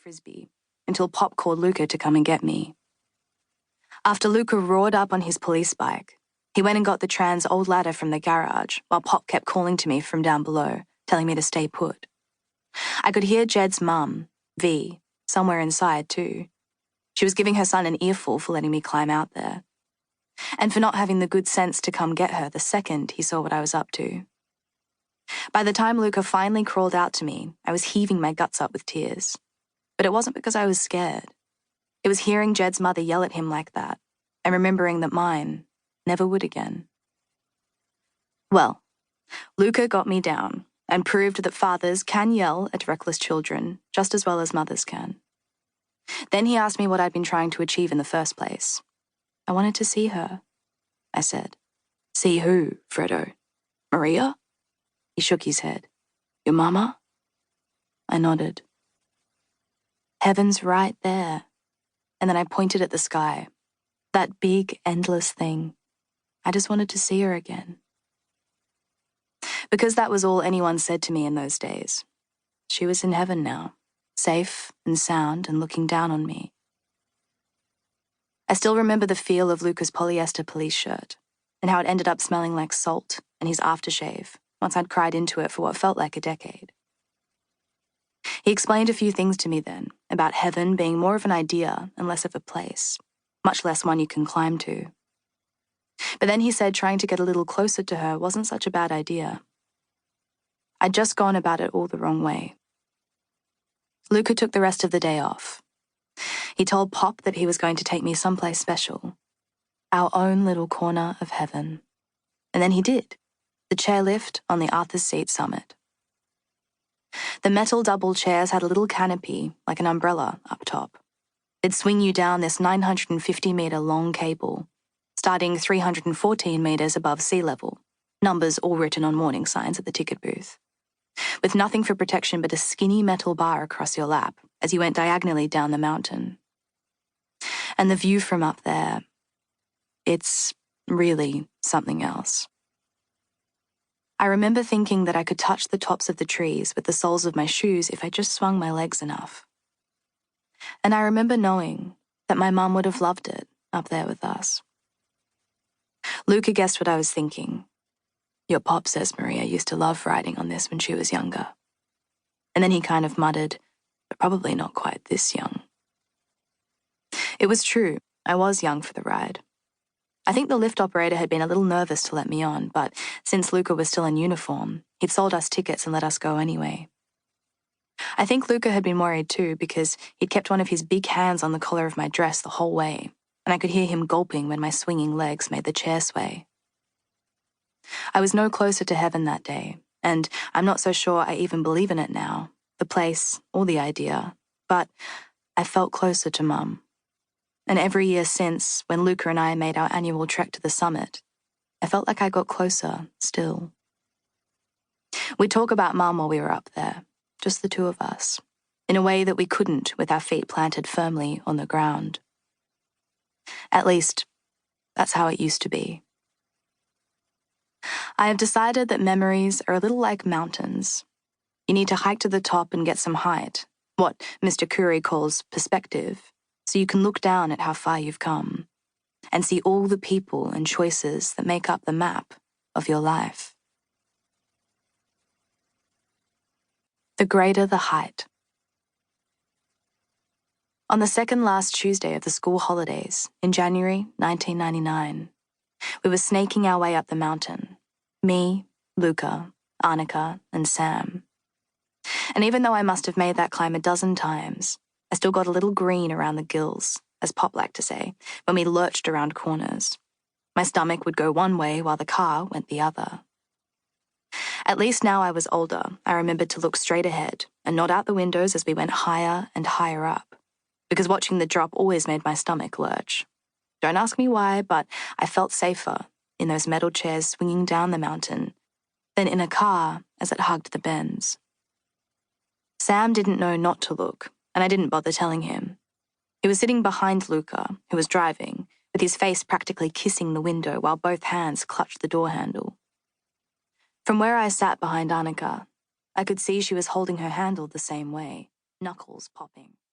frisbee until Pop called Luca to come and get me. After Luca roared up on his police bike, he went and got the trans old ladder from the garage while Pop kept calling to me from down below, telling me to stay put. I could hear Jed's mum, V, somewhere inside too. She was giving her son an earful for letting me climb out there, and for not having the good sense to come get her the second he saw what I was up to. By the time Luca finally crawled out to me, I was heaving my guts up with tears. But it wasn't because I was scared. It was hearing Jed's mother yell at him like that, and remembering that mine never would again. Well, Luca got me down and proved that fathers can yell at reckless children just as well as mothers can. Then he asked me what I'd been trying to achieve in the first place. I wanted to see her, I said. See who, Fredo? Maria? He shook his head. Your mama? I nodded. Heaven's right there. And then I pointed at the sky. That big, endless thing. I just wanted to see her again. Because that was all anyone said to me in those days. She was in heaven now, safe and sound and looking down on me. I still remember the feel of Luca's polyester police shirt and how it ended up smelling like salt and his aftershave once I'd cried into it for what felt like a decade. He explained a few things to me then about heaven being more of an idea and less of a place, much less one you can climb to. But then he said trying to get a little closer to her wasn't such a bad idea. I'd just gone about it all the wrong way. Luca took the rest of the day off. He told Pop that he was going to take me someplace special, our own little corner of heaven. And then he did, the chairlift on the Arthur's Seat summit. The metal double chairs had a little canopy, like an umbrella, up top. It'd swing you down this 950-meter long cable, starting 314 meters above sea level, numbers all written on warning signs at the ticket booth, with nothing for protection but a skinny metal bar across your lap as you went diagonally down the mountain. And the view from up there, it's really something else. I remember thinking that I could touch the tops of the trees with the soles of my shoes if I just swung my legs enough. And I remember knowing that my mum would have loved it up there with us. Luca guessed what I was thinking. Your pop says Maria used to love riding on this when she was younger. And then he kind of muttered, but probably not quite this young. It was true, I was young for the ride. I think the lift operator had been a little nervous to let me on, but since Luca was still in uniform, he'd sold us tickets and let us go anyway. I think Luca had been worried too because he'd kept one of his big hands on the collar of my dress the whole way, and I could hear him gulping when my swinging legs made the chair sway. I was no closer to heaven that day, and I'm not so sure I even believe in it now, the place or the idea, but I felt closer to Mum. And every year since, when Luca and I made our annual trek to the summit, I felt like I got closer still. We'd talk about Mum while we were up there, just the two of us, in a way that we couldn't with our feet planted firmly on the ground. At least, that's how it used to be. I have decided that memories are a little like mountains. You need to hike to the top and get some height, what Mr. Curry calls perspective, so you can look down at how far you've come and see all the people and choices that make up the map of your life. The greater the height. On the second last Tuesday of the school holidays in January 1999, we were snaking our way up the mountain. Me, Luca, Annika, and Sam. And even though I must have made that climb a dozen times, I still got a little green around the gills, as Pop liked to say, when we lurched around corners. My stomach would go one way while the car went the other. At least now I was older, I remembered to look straight ahead and nod out the windows as we went higher and higher up, because watching the drop always made my stomach lurch. Don't ask me why, but I felt safer in those metal chairs swinging down the mountain than in a car as it hugged the bends. Sam didn't know not to look, and I didn't bother telling him. He was sitting behind Luca, who was driving, with his face practically kissing the window while both hands clutched the door handle. From where I sat behind Annika, I could see she was holding her handle the same way, knuckles popping.